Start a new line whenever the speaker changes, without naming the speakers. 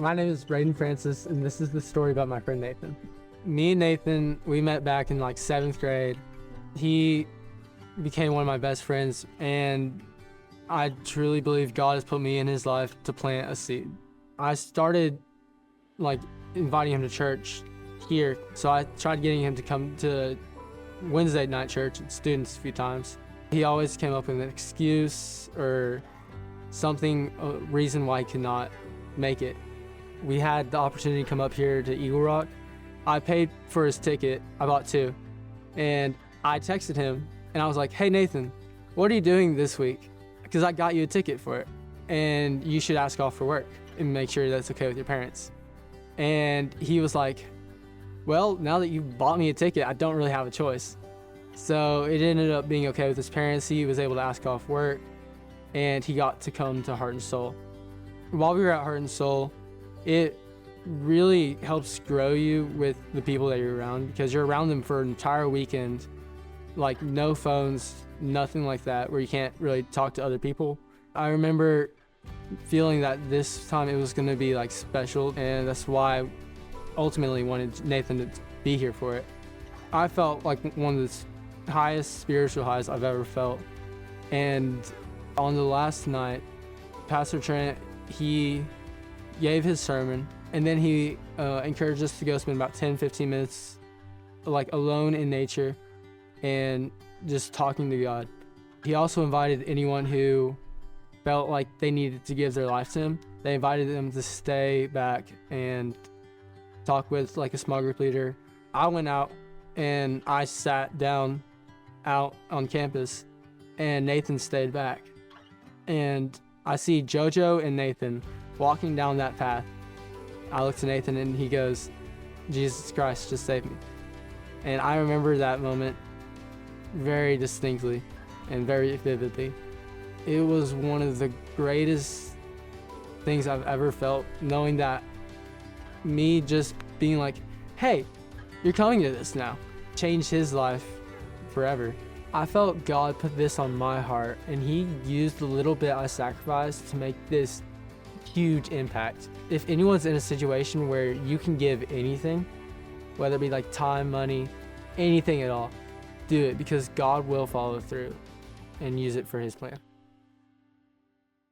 My name is Brayden Francis, and this is the story about my friend Nathan. Me and Nathan, we met back in like 7th grade. He became one of my best friends, and I truly believe God has put me in his life to plant a seed. I started like inviting him to church here, so I tried getting him to come to Wednesday night church with students a few times. He always came up with an excuse or something, a reason why he could not make it. We had the opportunity to come up here to Eagle Rock. I paid for his ticket. I bought 2. And I texted him and I was like, hey Nathan, what are you doing this week? Because I got you a ticket for it and you should ask off for work and make sure that's okay with your parents. And he was like, well, now that you bought me a ticket, I don't really have a choice. So it ended up being okay with his parents. He was able to ask off work and he got to come to Heart and Soul. While we were at Heart and Soul, it really helps grow you with the people that you're around, because you're around them for an entire weekend, like no phones, nothing like that, where you can't really talk to other people. I remember feeling that this time it was going to be like special, and that's why I ultimately wanted Nathan to be here for it. I felt like one of the highest spiritual highs I've ever felt. And on the last night, Pastor Trent, he gave his sermon, and then he encouraged us to go spend about 10-15 minutes like alone in nature and just talking to God. He also invited anyone who felt like they needed to give their life to him. They invited them to stay back and talk with like a small group leader. I went out and I sat down out on campus, and Nathan stayed back. And I see JoJo and Nathan walking down that path. I look to Nathan and he goes, Jesus Christ, just save me. And I remember that moment very distinctly and very vividly. It was one of the greatest things I've ever felt, knowing that me just being like, hey, you're coming to this now, changed his life forever. I felt God put this on my heart, and he used the little bit I sacrificed to make this huge impact. If anyone's in a situation where you can give anything, whether it be like time, money, anything at all, do it, because God will follow through and use it for his plan.